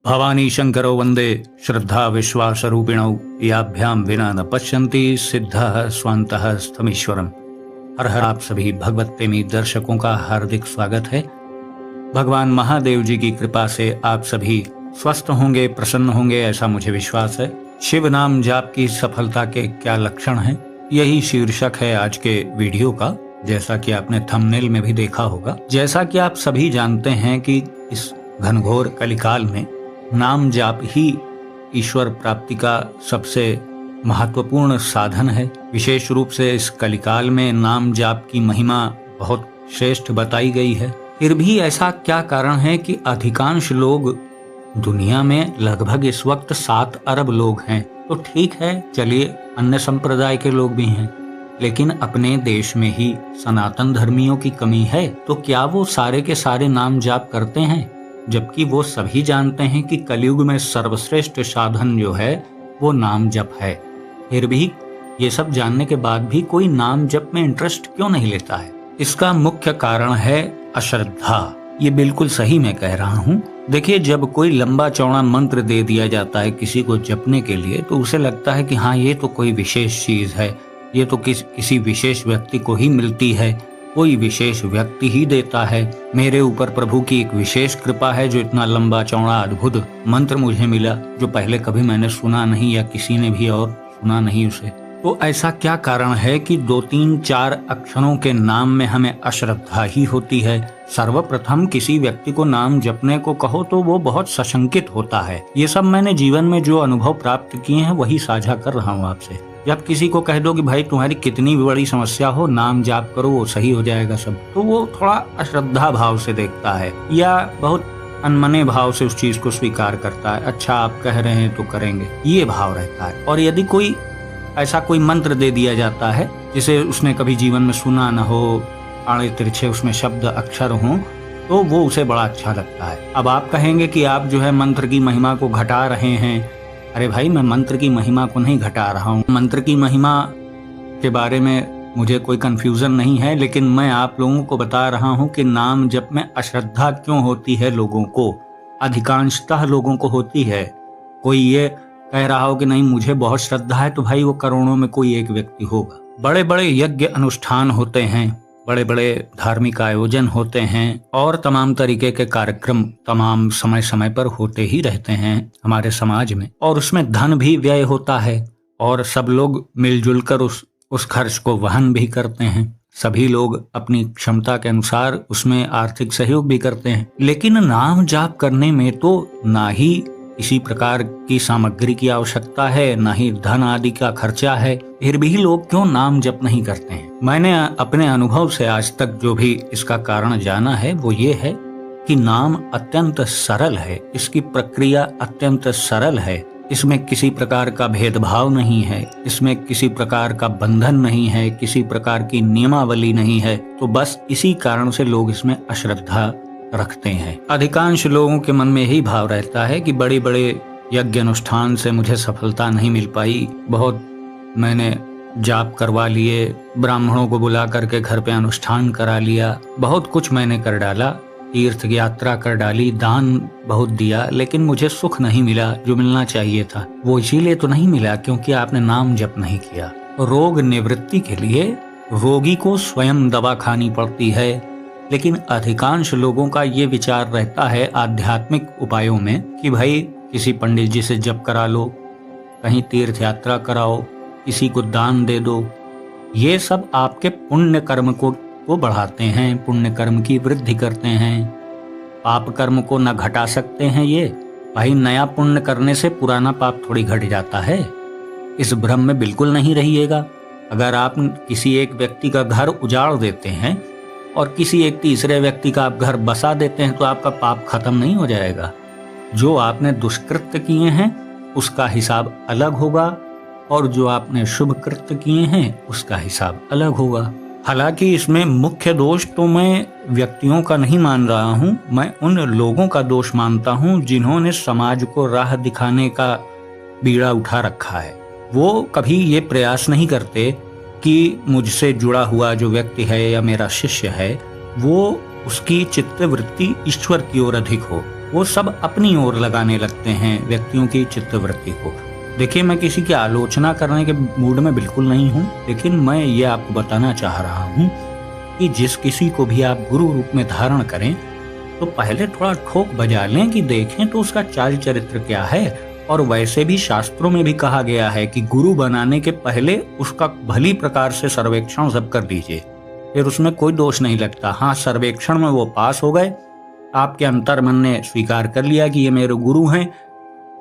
भवानी शंकरो वंदे श्रद्धा विश्वास रूपिणौ याभ्यां विना न पश्यन्ति सिद्धः स्वान्तः स्थमीश्वरम। हर हर। आप सभी भगवत प्रेमी दर्शकों का हार्दिक स्वागत है। भगवान महादेव जी की कृपा से आप सभी स्वस्थ होंगे, प्रसन्न होंगे, ऐसा मुझे विश्वास है। शिव नाम जाप की सफलता के क्या लक्षण हैं, यही शीर्षक है आज के वीडियो का, जैसा कि आपने थंबनेल में भी देखा होगा। जैसा कि आप सभी जानते हैं कि इस घनघोर कलिकाल में नाम जाप ही ईश्वर प्राप्ति का सबसे महत्वपूर्ण साधन है। विशेष रूप से इस कलिकाल में नाम जाप की महिमा बहुत श्रेष्ठ बताई गई है। फिर भी ऐसा क्या कारण है कि अधिकांश लोग, दुनिया में लगभग इस वक्त 7 अरब लोग हैं, तो ठीक है, चलिए अन्य संप्रदाय के लोग भी हैं, लेकिन अपने देश में ही सनातन धर्मियों की कमी है, तो क्या वो सारे के सारे नाम जाप करते हैं? जबकि वो सभी जानते हैं कि कलयुग में सर्वश्रेष्ठ साधन जो है वो नाम जप है। फिर भी ये सब जानने के बाद भी कोई नाम जप में इंटरेस्ट क्यों नहीं लेता है? इसका मुख्य कारण है अश्रद्धा। ये बिल्कुल सही मैं कह रहा हूँ। देखिए, जब कोई लंबा चौड़ा मंत्र दे दिया जाता है किसी को जपने के लिए, तो उसे लगता है कि हाँ, ये तो कोई विशेष चीज है, ये तो किसी विशेष व्यक्ति को ही मिलती है, कोई विशेष व्यक्ति ही देता है। मेरे ऊपर प्रभु की एक विशेष कृपा है जो इतना लंबा चौड़ा अद्भुत मंत्र मुझे मिला, जो पहले कभी मैंने सुना नहीं या किसी ने भी और सुना नहीं उसे। तो ऐसा क्या कारण है कि 2, 3, 4 अक्षरों के नाम में हमें अश्रद्धा ही होती है? सर्वप्रथम किसी व्यक्ति को नाम जपने को कहो तो वो बहुत सशंकित होता है। ये सब मैंने जीवन में जो अनुभव प्राप्त किए हैं वही साझा कर रहा हूँ आपसे। जब किसी को कह दो कि भाई तुम्हारी कितनी भी बड़ी समस्या हो, नाम जाप करो, वो सही हो जाएगा सब, तो वो थोड़ा अश्रद्धा भाव से देखता है या बहुत अनमने भाव से उस चीज को स्वीकार करता है। अच्छा, आप कह रहे हैं तो करेंगे, ये भाव रहता है। और यदि कोई ऐसा कोई मंत्र दे दिया जाता है जिसे उसने कभी जीवन में सुना न हो, आड़े तिरछे उसमें शब्द अक्षर हों, तो वो उसे बड़ा अच्छा लगता है। अब आप कहेंगे कि आप जो है मंत्र की महिमा को घटा रहे हैं। अरे भाई, मैं मंत्र की महिमा को नहीं घटा रहा हूँ। मंत्र की महिमा के बारे में मुझे कोई कंफ्यूजन नहीं है, लेकिन मैं आप लोगों को बता रहा हूँ कि नाम जप में अश्रद्धा क्यों होती है लोगों को, अधिकांशतः लोगों को होती है। कोई ये कह रहा हो कि नहीं मुझे बहुत श्रद्धा है, तो भाई वो करोड़ों में कोई एक व्यक्ति होगा। बड़े बड़े यज्ञ अनुष्ठान होते हैं, बड़े बड़े धार्मिक आयोजन होते हैं और तमाम तरीके के कार्यक्रम तमाम समय समय पर होते ही रहते हैं हमारे समाज में, और उसमें धन भी व्यय होता है और सब लोग मिलजुल कर उस खर्च को वहन भी करते हैं। सभी लोग अपनी क्षमता के अनुसार उसमें आर्थिक सहयोग भी करते हैं। लेकिन नाम जाप करने में तो ना ही किसी प्रकार की सामग्री की आवश्यकता है, ना ही धन आदि का खर्चा है, फिर भी लोग क्यों नाम जप नहीं करते हैं? मैंने अपने अनुभव से आज तक जो भी इसका कारण जाना है वो ये है कि नाम अत्यंत सरल है, इसकी प्रक्रिया अत्यंत सरल है, इसमें किसी प्रकार का भेदभाव नहीं है, इसमें किसी प्रकार का बंधन नहीं है, किसी प्रकार की नियमावली नहीं है। तो बस इसी कारण से लोग इसमें अश्रद्धा रखते हैं। अधिकांश लोगों के मन में यही भाव रहता है कि बड़े बड़े यज्ञ अनुष्ठान से मुझे सफलता नहीं मिल पाई, बहुत मैंने जाप करवा लिए, ब्राह्मणों को बुला करके घर पे अनुष्ठान करा लिया, बहुत कुछ मैंने कर डाला, तीर्थ यात्रा कर डाली, दान बहुत दिया, लेकिन मुझे सुख नहीं मिला जो मिलना चाहिए था। वो इसीलिए तो नहीं मिला क्योंकि आपने नाम जप नहीं किया। रोग निवृत्ति के लिए रोगी को स्वयं दवा खानी पड़ती है, लेकिन अधिकांश लोगों का ये विचार रहता है आध्यात्मिक उपायों में कि भाई किसी पंडित जी से जप करा लो, कहीं तीर्थ यात्रा कराओ, किसी को दान दे दो। ये सब आपके पुण्य कर्म को बढ़ाते हैं, पुण्य कर्म की वृद्धि करते हैं, पाप कर्म को न घटा सकते हैं। ये भाई नया पुण्य करने से पुराना पाप थोड़ी घट जाता है। इस भ्रम में बिल्कुल नहीं रहिएगा। अगर आप किसी एक व्यक्ति का घर उजाड़ देते हैं और किसी एक तीसरे व्यक्ति का आप घर बसा देते हैं तो आपका पाप खत्म नहीं हो जाएगा। जो आपने दुष्कृत्य किए हैं उसका हिसाब अलग होगा और जो आपने शुभ कृत्य किए हैं उसका हिसाब अलग होगा। हालांकि इसमें मुख्य दोष तो मैं व्यक्तियों का नहीं मान रहा हूँ, मैं उन लोगों का दोष मानता हूँ जिन्होंने समाज को राह दिखाने का बीड़ा उठा रखा है। वो कभी ये प्रयास नहीं करते कि मुझसे जुड़ा हुआ जो व्यक्ति है या मेरा शिष्य है वो उसकी चित्तवृत्ति ईश्वर की ओर अधिक हो। वो सब अपनी ओर लगाने लगते हैं व्यक्तियों की चित्तवृत्ति को। देखिए, मैं किसी की आलोचना करने के मूड में बिल्कुल नहीं हूँ, लेकिन मैं ये आपको बताना चाह रहा हूँ कि जिस किसी को भी आप गुरु रूप में धारण करें तो पहले थोड़ा ठोक बजा लें कि देखें तो उसका चाल चरित्र क्या है। और वैसे भी शास्त्रों में भी कहा गया है कि गुरु बनाने के पहले उसका भली प्रकार से सर्वेक्षण सब कर दीजिए, फिर उसमें कोई दोष नहीं लगता। हाँ, सर्वेक्षण में वो पास हो गए, आपके अंतर मन ने स्वीकार कर लिया कि ये मेरे गुरु हैं,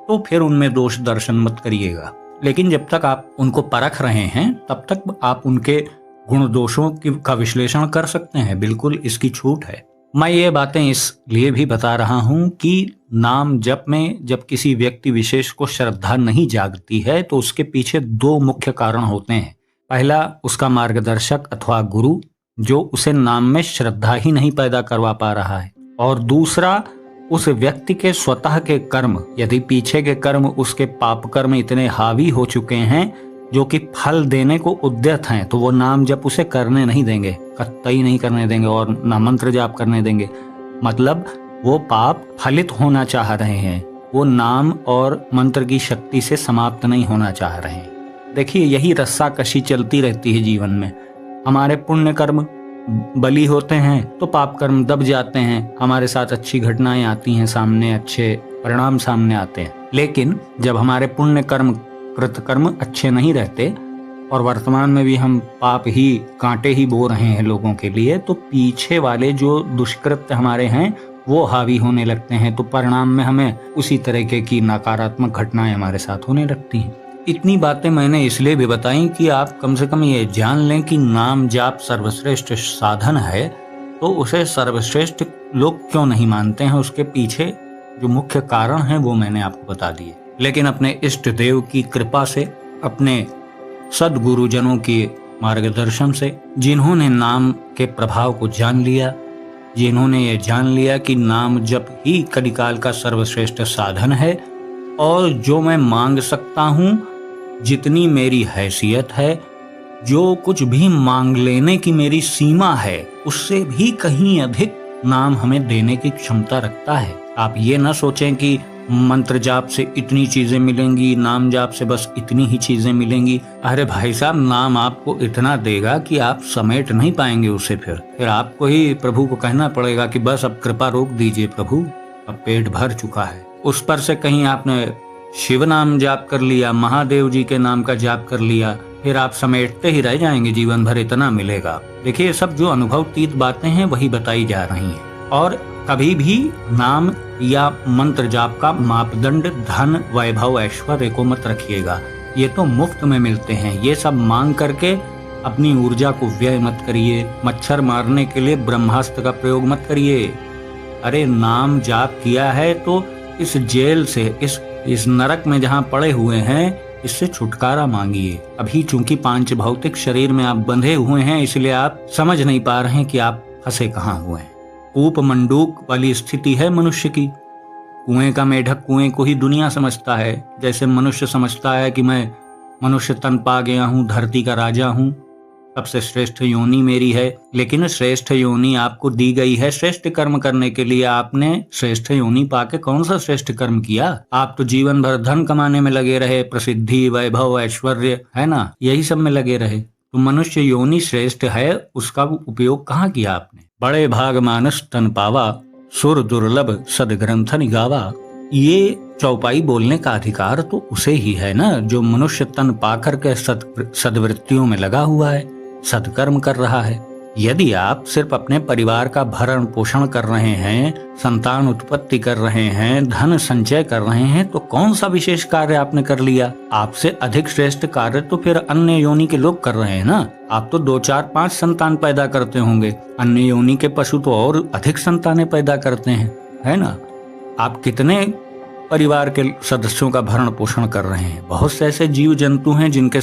तो फिर उनमें दोष दर्शन मत करिएगा। लेकिन जब तक आप उनको परख रहे हैं तब तक आप उनके गुण दोषों का विश्लेषण कर सकते हैं, बिल्कुल इसकी छूट है। मैं ये बातें इसलिए भी बता रहा हूँ कि नाम जप में जब किसी व्यक्ति विशेष को श्रद्धा नहीं जागती है तो उसके पीछे दो मुख्य कारण होते हैं। पहला, उसका मार्गदर्शक अथवा गुरु जो उसे नाम में श्रद्धा ही नहीं पैदा करवा पा रहा है, और दूसरा उस व्यक्ति के स्वतः के कर्म, यदि पीछे के कर्म उसके पाप कर्म इतने हावी हो चुके हैं जो कि फल देने को उद्यत हैं, तो वो नाम जप उसे करने नहीं देंगे, कतई नहीं करने देंगे, और ना मंत्र जाप करने देंगे। मतलब वो पाप फलित होना चाह रहे हैं, वो नाम और मंत्र की शक्ति से समाप्त नहीं होना चाह रहे हैं। देखिए, यही रस्साकशी चलती रहती है जीवन में। हमारे पुण्य कर्म बली होते हैं तो पाप कर्म दब जाते हैं, हमारे साथ अच्छी घटनाएं आती हैं सामने, अच्छे परिणाम सामने आते हैं। लेकिन जब हमारे पुण्य कर्म कृतकर्म अच्छे नहीं रहते और वर्तमान में भी हम पाप ही कांटे ही बो रहे हैं लोगों के लिए, तो पीछे वाले जो दुष्कृत्य हमारे हैं वो हावी होने लगते हैं, तो परिणाम में हमें उसी तरीके की नकारात्मक घटनाएं हमारे साथ होने लगती हैं। इतनी बातें मैंने इसलिए भी बताई कि आप कम से कम ये जान लें कि नाम जाप सर्वश्रेष्ठ साधन है, तो उसे सर्वश्रेष्ठ लोग क्यों नहीं मानते हैं, उसके पीछे जो मुख्य कारण है वो मैंने आपको बता दिए। लेकिन अपने इष्ट देव की कृपा से, अपने सद्गुरुजनों के मार्गदर्शन से, जिन्होंने नाम के प्रभाव को जान लिया, जिन्होंने ये जान लिया कि नाम जप ही कलिकाल का सर्वश्रेष्ठ साधन है, और जो मैं मांग सकता हूँ, जितनी मेरी हैसियत है, जो कुछ भी मांग लेने की मेरी सीमा है, उससे भी कहीं अधिक नाम हमें देने की क्षमता रखता है। आप ये ना सोचें कि मंत्र जाप से इतनी चीजें मिलेंगी, नाम जाप से बस इतनी ही चीजें मिलेंगी। अरे भाई साहब, नाम आपको इतना देगा कि आप समेट नहीं पाएंगे उसे। फिर आपको ही प्रभु को कहना पड़ेगा कि बस अब कृपा रोक दीजिए प्रभु, अब पेट भर चुका है। उस पर से कहीं आपने शिव नाम जाप कर लिया, महादेव जी के नाम का जाप कर लिया, फिर आप समेटते ही रह जाएंगे, जीवन भर इतना मिलेगा। देखिए, सब जो अनुभवतीत बातें हैं वही बताई जा रही हैं। और कभी भी नाम या मंत्र जाप का मापदंड धन, वैभव, ऐश्वर्य को मत रखिएगा। ये तो मुफ्त में मिलते हैं, ये सब मांग करके अपनी ऊर्जा को व्यय मत करिए। मच्छर मारने के लिए ब्रह्मास्त्र का प्रयोग मत करिए। अरे, नाम जाप किया है तो इस जेल से, इस नरक में जहाँ पड़े हुए हैं, इससे छुटकारा मांगिए। अभी चूंकि पांच भौतिक शरीर में आप बंधे हुए हैं, इसलिए आप समझ नहीं पा रहे हैं कि आप फंसे कहाँ हुए हैं। कूप मंडूक वाली स्थिति है मनुष्य की। कुएं का मेढक कुएं को ही दुनिया समझता है, जैसे मनुष्य समझता है कि मैं मनुष्य तन पा गया हूँ, धरती का राजा हूँ, सबसे श्रेष्ठ योनि मेरी है। लेकिन श्रेष्ठ योनि आपको दी गई है श्रेष्ठ कर्म करने के लिए। आपने श्रेष्ठ योनि पाके कौन सा श्रेष्ठ कर्म किया? आप तो जीवन भर धन कमाने में लगे रहे, प्रसिद्धि, वैभव, ऐश्वर्य, है ना, यही सब में लगे रहे। तो मनुष्य योनि श्रेष्ठ है, उसका उपयोग कहाँ किया आपने? बड़े भाग मानस तन पावा, सुर दुर्लभ सदग्रंथन गावा। ये चौपाई बोलने का अधिकार तो उसे ही है ना, जो मनुष्य तन पाकर के सद्वृत्तियों में लगा हुआ है, सत्कर्म कर रहा है। यदि आप सिर्फ अपने परिवार का भरण पोषण कर रहे हैं, संतान उत्पत्ति कर रहे हैं, धन संचय कर रहे हैं, तो कौन सा विशेष कार्य आपने कर लिया? आपसे अधिक श्रेष्ठ कार्य तो फिर अन्य योनि के लोग कर रहे हैं ना। आप तो 2, 4, 5 संतान पैदा करते होंगे, अन्य योनि के पशु तो और अधिक संतानें पैदा करते हैं, है ना। आप कितने परिवार के सदस्यों का भरण पोषण कर रहे हैं? बहुत से ऐसे जीव जंतु हैं जिनके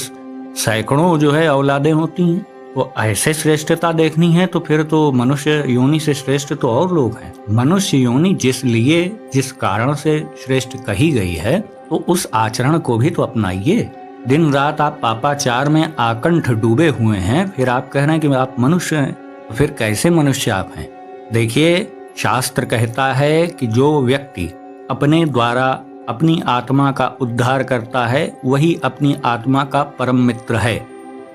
सैकड़ों जो है औलादें होती हैं। वो ऐसे श्रेष्ठता देखनी है तो फिर तो मनुष्य योनि से श्रेष्ठ तो और लोग हैं। मनुष्य योनि जिस कारण से श्रेष्ठ कही गई है, तो उस आचरण को भी तो अपनाइए। दिन रात आप पापाचार में आकंठ डूबे हुए हैं, फिर आप कह रहे हैं कि आप मनुष्य हैं, तो फिर कैसे मनुष्य आप हैं? देखिए, शास्त्र कहता है कि जो व्यक्ति अपने द्वारा अपनी आत्मा का उद्धार करता है वही अपनी आत्मा का परम मित्र है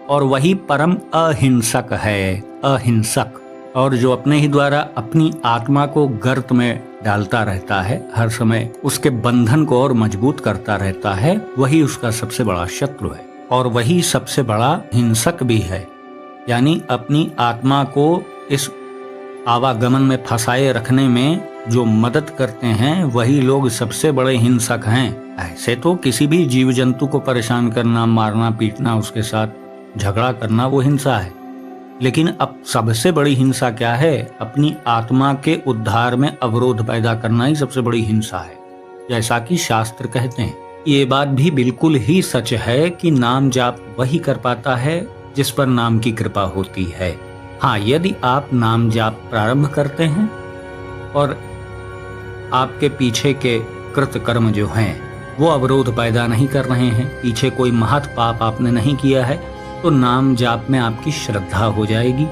और वही परम अहिंसक है। अहिंसक, और जो अपने ही द्वारा अपनी आत्मा को गर्त में डालता रहता है, हर समय उसके बंधन को और मजबूत करता रहता है, वही उसका सबसे बड़ा शत्रु है और वही सबसे बड़ा हिंसक भी है। यानी अपनी आत्मा को इस आवागमन में फंसाए रखने में जो मदद करते हैं वही लोग सबसे बड़े हिंसक हैं। ऐसे तो किसी भी जीव जंतु को परेशान करना, मारना, पीटना, उसके साथ झगड़ा करना वो हिंसा है, लेकिन अब सबसे बड़ी हिंसा क्या है? अपनी आत्मा के उद्धार में अवरोध पैदा करना ही सबसे बड़ी हिंसा है, जैसा कि शास्त्र कहते हैं। ये बात भी बिल्कुल ही सच है कि नाम जाप वही कर पाता है जिस पर नाम की कृपा होती है। हाँ, यदि आप नाम जाप प्रारंभ करते हैं और आपके पीछे के कृत कर्म जो हैं वो अवरोध पैदा नहीं कर रहे हैं, पीछे कोई महत् पाप आपने नहीं किया है, तो नाम जाप में आपकी श्रद्धा हो जाएगी।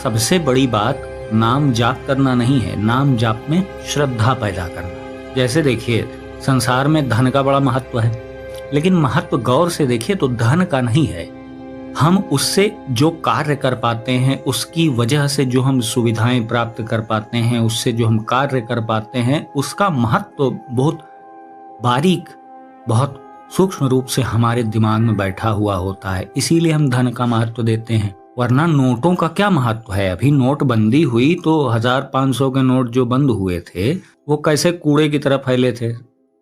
सबसे बड़ी बात नाम जाप करना नहीं है, नाम जाप में श्रद्धा पैदा करना। जैसे देखिए, संसार में धन का बड़ा महत्व है, लेकिन महत्व गौर से देखिए तो धन का नहीं है। हम उससे जो कार्य कर पाते हैं, उसकी वजह से जो हम सुविधाएं प्राप्त कर पाते हैं, उससे जो हम कार्य कर पाते हैं, उसका महत्व बहुत बारीक, बहुत सूक्ष्म रूप से हमारे दिमाग में बैठा हुआ होता है। इसीलिए हम धन का महत्व देते हैं, वरना नोटों का क्या महत्व है? अभी नोटबंदी हुई तो 1500 के नोट जो बंद हुए थे वो कैसे कूड़े की तरह फैले थे,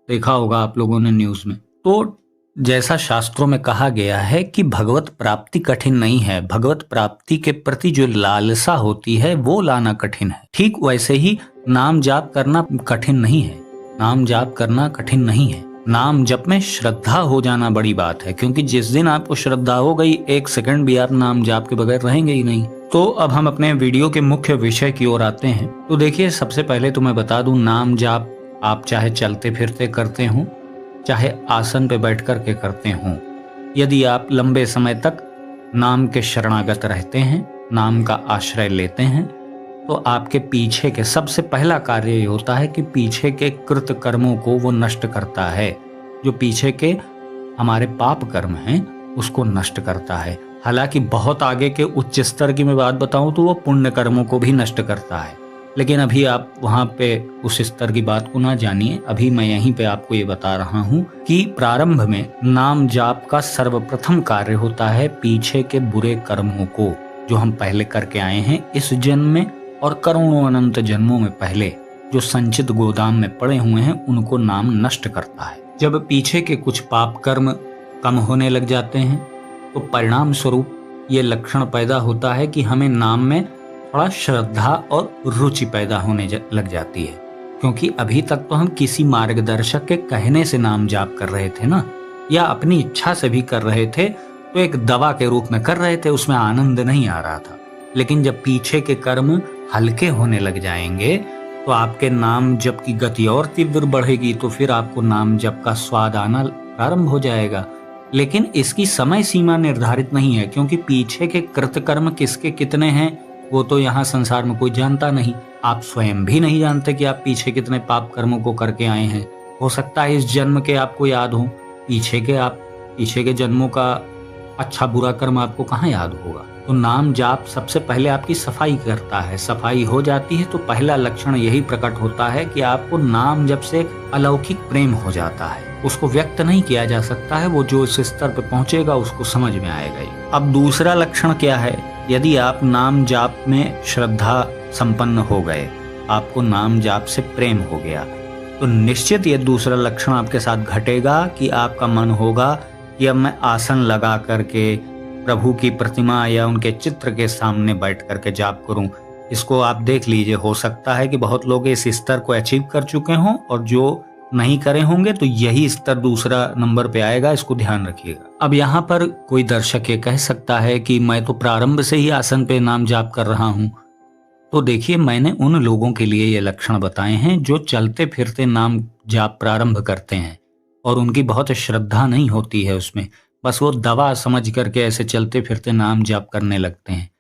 देखा होगा आप लोगों ने न्यूज में। तो जैसा शास्त्रों में कहा गया है कि भगवत प्राप्ति कठिन नहीं है, भगवत प्राप्ति के प्रति जो लालसा होती है वो लाना कठिन है। ठीक वैसे ही नाम जाप करना कठिन नहीं है, नाम जाप करना कठिन नहीं है। नाम जप में श्रद्धा हो जाना बड़ी बात है, क्योंकि जिस दिन आपको श्रद्धा हो गई, एक सेकंड भी आप नाम जाप के बगैर रहेंगे ही नहीं। तो अब हम अपने वीडियो के मुख्य विषय की ओर आते हैं। तो देखिए, सबसे पहले तो मैं बता दूं, नाम जाप आप चाहे चलते फिरते करते हो, चाहे आसन पे बैठ कर के करते हो, यदि आप लंबे समय तक नाम के शरणागत रहते हैं, नाम का आश्रय लेते हैं, तो आपके पीछे के सबसे पहला कार्य ये होता है कि पीछे के कृत कर्मों को वो नष्ट करता है। जो पीछे के हमारे पाप कर्म हैं उसको नष्ट करता है। हालांकि बहुत आगे के उच्च स्तर की मैं बात बताऊं तो वो पुण्य कर्मों को भी नष्ट करता है, लेकिन अभी आप वहां पे उस स्तर की बात को ना जानिए। अभी मैं यहीं पे आपको ये बता रहा हूँ कि प्रारंभ में नाम जाप का सर्वप्रथम कार्य होता है पीछे के बुरे कर्मों को, जो हम पहले करके आए हैं इस जन्म में और करोड़ों अनंत जन्मों में पहले जो संचित गोदाम में पड़े हुए हैं, उनको नाम नष्ट करता है। जब पीछे के कुछ पाप कर्म कम होने लग जाते हैं तो परिणाम स्वरूप ये लक्षण पैदा होता है कि हमें नाम में थोड़ा श्रद्धा और रुचि पैदा होने लग जाती है, क्योंकि अभी तक तो हम किसी मार्गदर्शक के कहने से नाम जाप कर रहे थे ना, या अपनी इच्छा से भी कर रहे थे, तो एक दवा के रूप में कर रहे थे, उसमें आनंद नहीं आ रहा था। लेकिन जब पीछे के कर्म हल्के होने लग जाएंगे तो आपके नाम जप की गति और तीव्र बढ़ेगी, तो फिर आपको नाम जप का स्वाद आना प्रारंभ हो जाएगा। लेकिन इसकी समय सीमा निर्धारित नहीं है, क्योंकि पीछे के कृतकर्म किसके कितने हैं वो तो यहाँ संसार में कोई जानता नहीं। आप स्वयं भी नहीं जानते कि आप पीछे कितने पाप कर्मों को करके आए हैं। हो सकता है इस जन्म के आपको याद हो, पीछे के जन्मों का अच्छा बुरा कर्म आपको कहाँ याद होगा। तो नाम जाप सबसे पहले आपकी सफाई करता है। सफाई हो जाती है तो पहला लक्षण यही प्रकट होता है कि आपको नाम जप से अलौकिक प्रेम हो जाता है। उसको व्यक्त नहीं किया जा सकता है, वो जो इस स्तर पे पहुंचेगा उसको समझ में आएगा ही। अब दूसरा लक्षण क्या है? यदि आप नाम जाप में श्रद्धा संपन्न हो गए, आपको नाम जाप से प्रेम हो गया, तो निश्चित ये दूसरा लक्षण आपके साथ घटेगा कि आपका मन होगा कि अब मैं आसन लगा करके प्रभु की प्रतिमा या उनके चित्र के सामने बैठ करके जाप करूं। इसको आप देख लीजिए, हो सकता है कि बहुत लोग इस स्तर को अचीव कर चुके हों और जो नहीं करे होंगे तो यही स्तर दूसरा नंबर पे आएगा, इसको ध्यान रखिएगा। अब यहाँ पर कोई दर्शक ये कह सकता है कि मैं तो प्रारंभ से ही आसन पे नाम जाप कर रहा हूँ। तो देखिए, मैंने उन लोगों के लिए ये लक्षण बताए हैं जो चलते फिरते नाम जाप प्रारंभ करते हैं और उनकी बहुत श्रद्धा नहीं होती है उसमें, बस वो दवा समझ करके ऐसे चलते फिरते नाम जाप करने लगते हैं।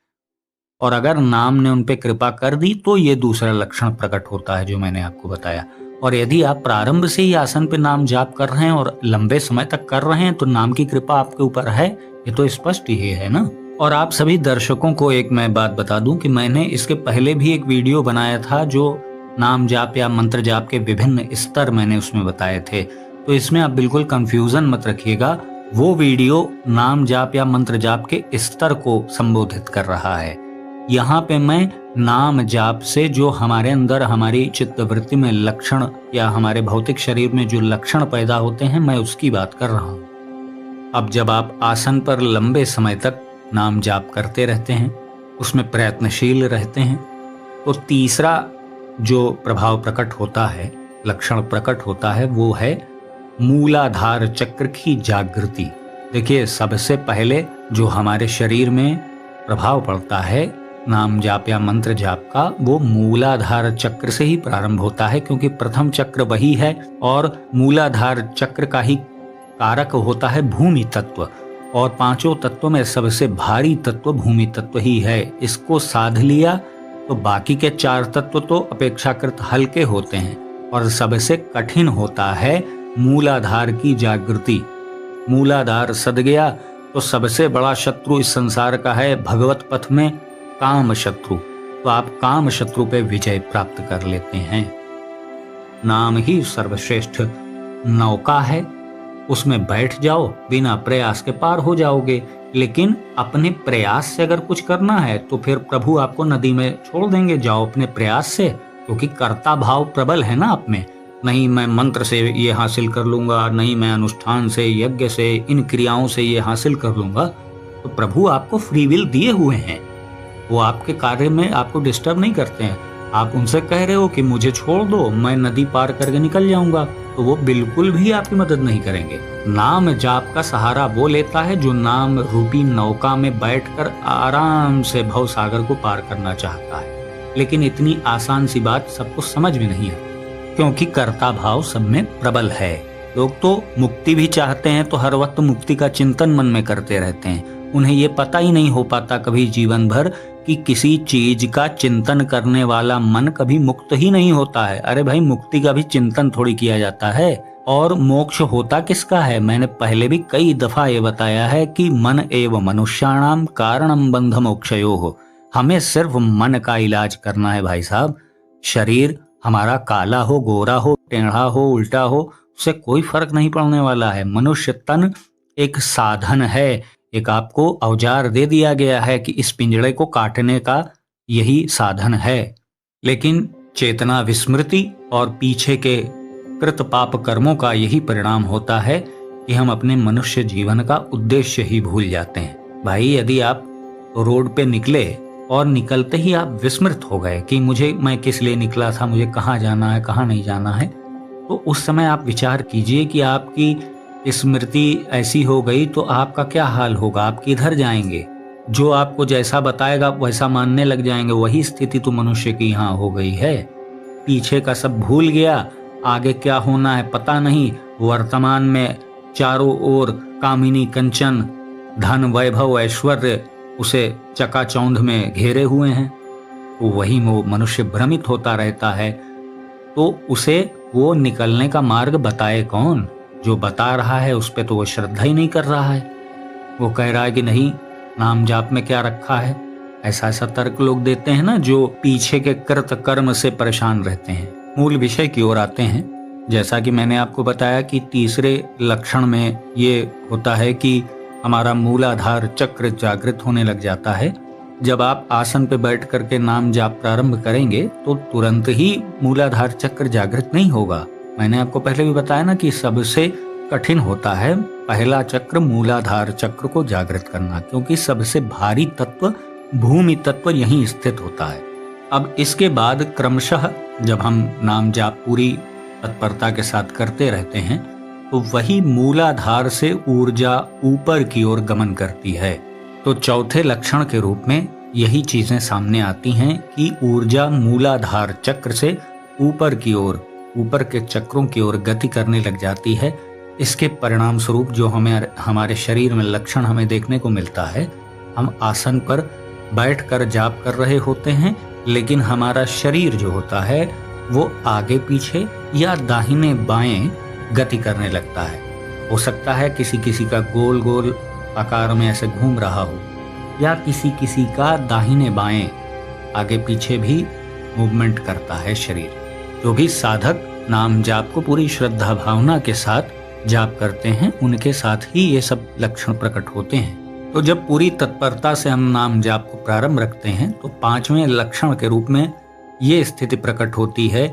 और अगर नाम ने उन पे कृपा कर दी तो ये दूसरा लक्षण प्रकट होता है जो मैंने आपको बताया। और यदि आप प्रारंभ से ही आसन पे नाम जाप कर रहे हैं और लंबे समय तक कर रहे हैं तो नाम की कृपा आपके ऊपर है, ये तो स्पष्ट ही है ना। और आप सभी दर्शकों को एक मैं बात बता दूं कि मैंने इसके पहले भी एक वीडियो बनाया था जो नाम जाप या मंत्र जाप के विभिन्न स्तर मैंने उसमें बताए थे, तो इसमें आप बिल्कुल कंफ्यूजन मत रखिएगा। वो वीडियो नाम जाप या मंत्र जाप के स्तर को संबोधित कर रहा है। यहाँ पे मैं नाम जाप से जो हमारे अंदर हमारी चित्तवृत्ति में लक्षण या हमारे भौतिक शरीर में जो लक्षण पैदा होते हैं, मैं उसकी बात कर रहा हूँ। अब जब आप आसन पर लंबे समय तक नाम जाप करते रहते हैं, उसमें प्रयत्नशील रहते हैं, तो तीसरा जो प्रभाव प्रकट होता है, लक्षण प्रकट होता है, वो है मूलाधार चक्र की जागृति। देखिए, सबसे पहले जो हमारे शरीर में प्रभाव पड़ता है नाम जाप या मंत्र जाप का, वो मूलाधार चक्र से ही प्रारंभ होता है, क्योंकि प्रथम चक्र वही है और मूलाधार चक्र का ही कारक होता है भूमि तत्व। और पांचों तत्वों में सबसे भारी तत्व भूमि तत्व ही है। इसको साध लिया तो बाकी के चार तत्व तो अपेक्षाकृत हल्के होते हैं और सबसे कठिन होता है मूलाधार की जागृति। मूलाधार सद गया तो सबसे बड़ा शत्रु इस संसार का है भगवत पथ में काम शत्रु, तो आप काम शत्रु पे विजय प्राप्त कर लेते हैं। नाम ही सर्वश्रेष्ठ नौका है, उसमें बैठ जाओ, बिना प्रयास के पार हो जाओगे। लेकिन अपने प्रयास से अगर कुछ करना है तो फिर प्रभु आपको नदी में छोड़ देंगे, जाओ अपने प्रयास से, क्योंकि कर्ता भाव प्रबल है ना आप में। नहीं मैं मंत्र से ये हासिल कर लूंगा, नहीं मैं अनुष्ठान से, यज्ञ से, इन क्रियाओं से ये हासिल कर लूंगा, तो प्रभु आपको फ्री विल दिए हुए हैं, वो आपके कार्य में आपको डिस्टर्ब नहीं करते हैं। आप उनसे कह रहे हो कि मुझे छोड़ दो, मैं नदी पार करके निकल जाऊंगा, तो वो बिल्कुल भी आपकी मदद नहीं करेंगे। नाम जाप का सहारा वो लेता है जो नाम रूपी नौका में बैठकर आराम से भव सागर को पार करना चाहता है। लेकिन इतनी आसान सी बात सबको समझ में नहीं है, क्योंकि कर्ता भाव सब में प्रबल है। लोग तो मुक्ति भी चाहते हैं तो हर वक्त मुक्ति का चिंतन मन में करते रहते हैं। उन्हें ये पता ही नहीं हो पाता कभी जीवन भर कि किसी चीज का चिंतन करने वाला मन कभी मुक्त ही नहीं होता है। अरे भाई, मुक्ति का भी चिंतन थोड़ी किया जाता है। और मोक्ष होता किसका है? मैंने पहले भी कई दफा ये बताया है कि मन एव मनुष्याणाम कारणम बंध मोक्षयोः। हमें सिर्फ मन का इलाज करना है भाई साहब। शरीर हमारा काला हो, गोरा हो, टेढ़ा हो, उल्टा हो, उससे कोई फर्क नहीं पड़ने वाला है। मनुष्य तन एक साधन है, एक आपको औजार दे दिया गया है कि इस पिंजड़े को काटने का यही साधन है। लेकिन चेतना विस्मृति और पीछे के कृत पाप कर्मों का यही परिणाम होता है कि हम अपने मनुष्य जीवन का उद्देश्य ही भूल जाते हैं। भाई, यदि आप रोड पे निकले और निकलते ही आप विस्मृत हो गए कि मैं किस लिए निकला था, मुझे कहाँ जाना है, कहाँ नहीं जाना है, तो उस समय आप विचार कीजिए कि आपकी स्मृति ऐसी हो गई तो आपका क्या हाल होगा, आप किधर जाएंगे? जो आपको जैसा बताएगा वैसा मानने लग जाएंगे। वही स्थिति तो मनुष्य की यहाँ हो गई है। पीछे का सब भूल गया, आगे क्या होना है पता नहीं। वर्तमान में चारों ओर कामिनी कंचन, धन, वैभव, ऐश्वर्य उसे चकाचौंध में घेरे हुए हैं। तो वही वो मनुष्य भ्रमित होता रहता है। तो उसे वो निकलने का मार्ग बताए कौन? जो बता रहा है उस पे तो वो श्रद्धा ही नहीं कर रहा है। वो कह रहा है कि नहीं, नाम जाप में क्या रखा है। ऐसा तर्क लोग देते हैं ना, जो पीछे के कृत कर्म से परेशान रहते हैं। मूल विषय की ओर आते हैं। जैसा कि मैंने आपको बताया कि तीसरे लक्षण में ये होता है कि हमारा मूलाधार चक्र जागृत होने लग जाता है। जब आप आसन पे बैठ करके नाम जाप प्रारंभ करेंगे तो तुरंत ही मूलाधार चक्र जागृत नहीं होगा। मैंने आपको पहले भी बताया ना कि सबसे कठिन होता है पहला चक्र मूलाधार चक्र को जागृत करना, क्योंकि सबसे भारी तत्व भूमि तत्व यहीं स्थित होता है। अब इसके बाद क्रमशः जब हम नाम जाप पूरी तत्परता के साथ करते रहते हैं तो वही मूलाधार से ऊर्जा ऊपर की ओर गमन करती है। तो चौथे लक्षण के रूप में यही चीजें सामने आती हैं कि ऊर्जा मूलाधार चक्र से ऊपर की ओर, ऊपर के चक्रों की ओर गति करने लग जाती है। इसके परिणाम स्वरूप जो हमारे शरीर में लक्षण हमें देखने को मिलता है, हम आसन पर बैठकर जाप कर रहे होते हैं, लेकिन हमारा शरीर जो होता है वो आगे पीछे या दाहिने बाएं गति करने लगता है। हो सकता है किसी किसी का गोल गोल आकार में ऐसे घूम रहा हो, या किसी किसी का दाहिने बाएं आगे पीछे भी मूवमेंट करता है शरीर। जो भी साधक नाम जाप को पूरी श्रद्धा भावना के साथ जाप करते हैं, उनके साथ ही ये सब लक्षण प्रकट होते हैं। तो जब पूरी तत्परता से हम नाम जाप को प्रारंभ रखते हैं तो 5वें लक्षण के रूप में ये स्थिति प्रकट होती है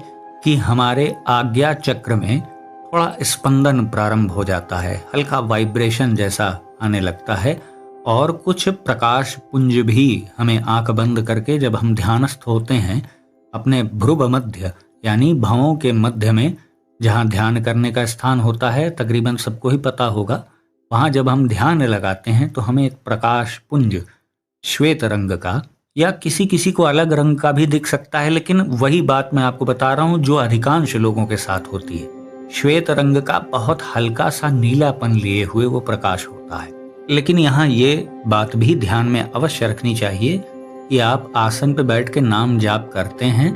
कि हमारे आज्ञा चक्र में थोड़ा स्पंदन प्रारंभ हो जाता है, हल्का वाइब्रेशन जैसा आने लगता है, और कुछ प्रकाश पुंज भी हमें आंख बंद करके जब हम ध्यानस्थ होते हैं अपने भ्रुव मध्य यानी भवों के मध्य में, जहाँ ध्यान करने का स्थान होता है, तकरीबन सबको ही पता होगा, वहाँ जब हम ध्यान लगाते हैं तो हमें एक प्रकाश पुंज श्वेत रंग का या किसी किसी को अलग रंग का भी दिख सकता है, लेकिन वही बात मैं आपको बता रहा हूँ जो अधिकांश लोगों के साथ होती है। श्वेत रंग का बहुत हल्का सा नीलापन लिए हुए वो प्रकाश होता है। लेकिन यहाँ ये बात भी ध्यान में अवश्य रखनी चाहिए कि आप आसन पे बैठ के नाम जाप करते हैं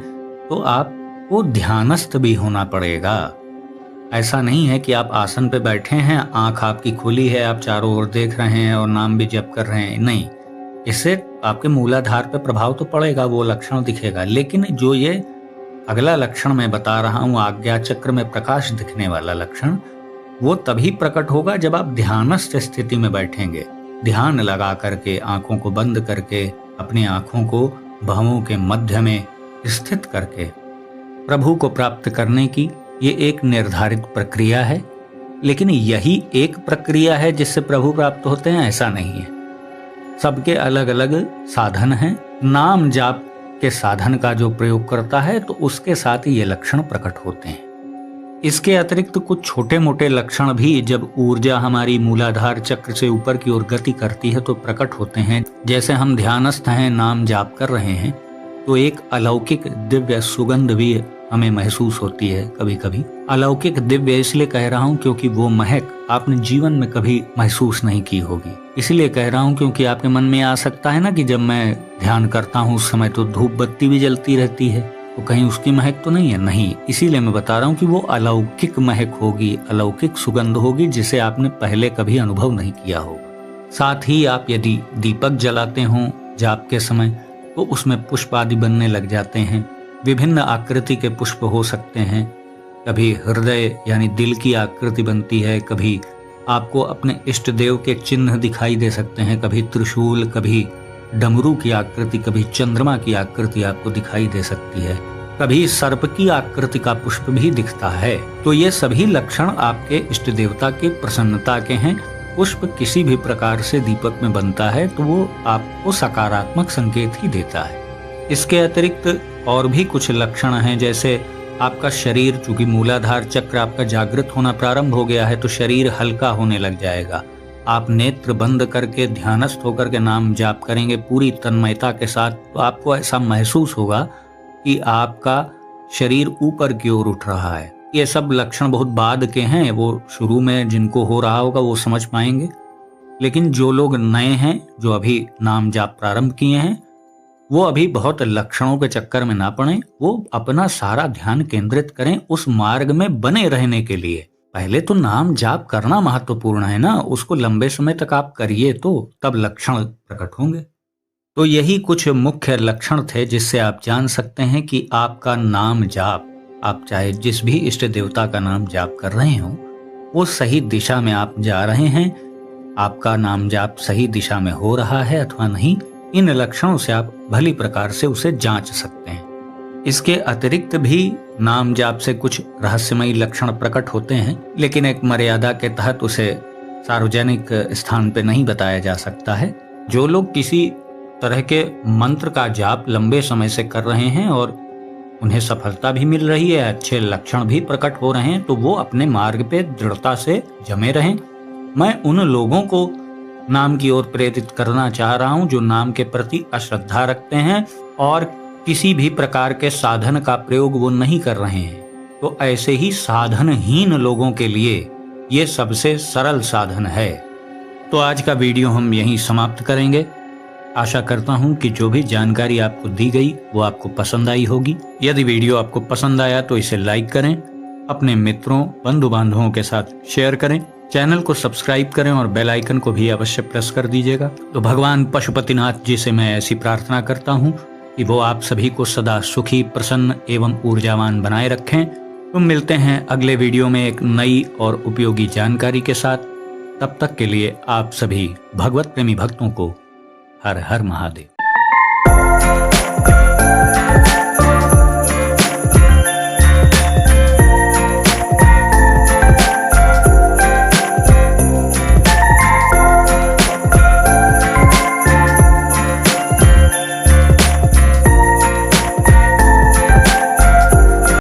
तो आपको ध्यानस्थ भी होना पड़ेगा। ऐसा नहीं है कि आप आसन पे बैठे हैं, आंख आपकी खुली है, आप चारों ओर देख रहे हैं और नाम भी जप कर रहे हैं, नहीं। इससे आपके मूलाधार पे प्रभाव तो पड़ेगा, वो लक्षण दिखेगा, लेकिन जो ये अगला लक्षण मैं बता रहा हूँ, आज्ञा चक्र में प्रकाश दिखने वाला लक्षण, वो तभी प्रकट होगा जब आप ध्यानस्थ स्थिति में बैठेंगे। ध्यान लगा करके, आंखों को बंद करके, अपनी आंखों को भवों के मध्य में स्थित करके प्रभु को प्राप्त करने की ये एक निर्धारित प्रक्रिया है। लेकिन यही एक प्रक्रिया है जिससे प्रभु प्राप्त होते हैं, ऐसा नहीं है। सबके अलग अलग साधन हैं। नाम जाप के साधन का जो प्रयोग करता है तो उसके साथ ही ये लक्षण प्रकट होते हैं। इसके अतिरिक्त कुछ छोटे मोटे लक्षण भी जब ऊर्जा हमारी मूलाधार चक्र से ऊपर की ओर गति करती है तो प्रकट होते हैं। जैसे हम ध्यानस्थ हैं, नाम जाप कर रहे हैं, तो एक अलौकिक दिव्य सुगंध भी हमें महसूस होती है। कभी कभी अलौकिक दिव्य इसलिए कह रहा हूँ क्योंकि वो महक आपने जीवन में कभी महसूस नहीं की होगी। इसलिए कह रहा हूँ क्योंकि आपके मन में आ सकता है ना कि जब मैं ध्यान करता हूँ उस समय तो धूप बत्ती भी जलती रहती है, तो कहीं उसकी महक तो नहीं है। नहीं, इसीलिए मैं बता रहा हूँ कि वो अलौकिक महक होगी, अलौकिक सुगंध होगी जिसे आपने पहले कभी अनुभव नहीं किया होगा। साथ ही आप यदि दीपक जलाते हों जाप के समय तो उसमें पुष्प आदि बनने लग जाते हैं। विभिन्न आकृति के पुष्प हो सकते हैं। कभी हृदय यानी दिल की आकृति बनती है, कभी आपको अपने इष्ट देव के चिन्ह दिखाई दे सकते हैं, कभी त्रिशूल, कभी डमरू की आकृति, कभी चंद्रमा की आकृति आपको दिखाई दे सकती है, कभी सर्प की आकृति का पुष्प भी दिखता है। तो ये सभी लक्षण आपके इष्ट देवता के प्रसन्नता के हैं। पुष्प किसी भी प्रकार से दीपक में बनता है तो वो आपको सकारात्मक संकेत ही देता है। इसके अतिरिक्त और भी कुछ लक्षण हैं, जैसे आपका शरीर, चूंकि मूलाधार चक्र आपका जागृत होना प्रारंभ हो गया है तो शरीर हल्का होने लग जाएगा। आप नेत्र बंद करके ध्यानस्थ होकर के नाम जाप करेंगे पूरी तन्मयता के साथ, तो आपको ऐसा महसूस होगा कि आपका शरीर ऊपर की ओर उठ रहा है। ये सब लक्षण बहुत बाद के हैं, वो शुरू में जिनको हो रहा होगा वो समझ पाएंगे। लेकिन जो लोग नए हैं, जो अभी नाम जाप प्रारंभ किए हैं, वो अभी बहुत लक्षणों के चक्कर में ना पड़े, वो अपना सारा ध्यान केंद्रित करें उस मार्ग में बने रहने के लिए। पहले तो नाम जाप करना महत्वपूर्ण है ना, उसको लंबे समय तक आप करिए तो तब लक्षण प्रकट होंगे। तो यही कुछ मुख्य लक्षण थे जिससे आप जान सकते हैं कि आपका नाम जाप, आप चाहे जिस भी इष्ट देवता का नाम जाप कर रहे हो, वो सही दिशा में आप जा रहे हैं, आपका नाम जाप सही दिशा में हो रहा है अथवा नहीं। इन लक्षणों से आप भली प्रकार से उसे जांच सकते हैं। इसके अतिरिक्त भी नाम जाप से कुछ रहस्यमयी लक्षण प्रकट होते हैं, लेकिन एक मर्यादा के तहत उसे सार्वजनिक स्थान पे नहीं बताया जा सकता है। जो लोग किसी तरह के मंत्र का जाप लंबे समय से कर रहे हैं और उन्हें सफलता भी मिल रही है, अच्छे लक्षण भी प्रकट हो रहे हैं, तो वो अपने मार्ग पे दृढ़ता से जमे रहें। मैं उन लोगों को नाम की ओर प्रेरित करना चाह रहा हूं जो नाम के प्रति अश्रद्धा रखते हैं और किसी भी प्रकार के साधन का प्रयोग वो नहीं कर रहे हैं। तो ऐसे ही साधनहीन लोगों के लिए ये सबसे सरल साधन है। तो आज का वीडियो हम यहीं समाप्त करेंगे। आशा करता हूँ कि जो भी जानकारी आपको दी गई वो आपको पसंद आई होगी। यदि वीडियो आपको पसंद आया तो इसे लाइक करें, अपने मित्रों बंधु बांधवों के साथ शेयर करें, चैनल को सब्सक्राइब करें और बेल आइकन को भी अवश्य प्रेस कर दीजिएगा। तो भगवान पशुपतिनाथ जी से मैं ऐसी प्रार्थना करता हूँ कि वो आप सभी को सदा सुखी, प्रसन्न एवं ऊर्जावान बनाए रखें। तो मिलते हैं अगले वीडियो में एक नई और उपयोगी जानकारी के साथ। तब तक के लिए आप सभी भगवत प्रेमी भक्तों को हर हर महादेव।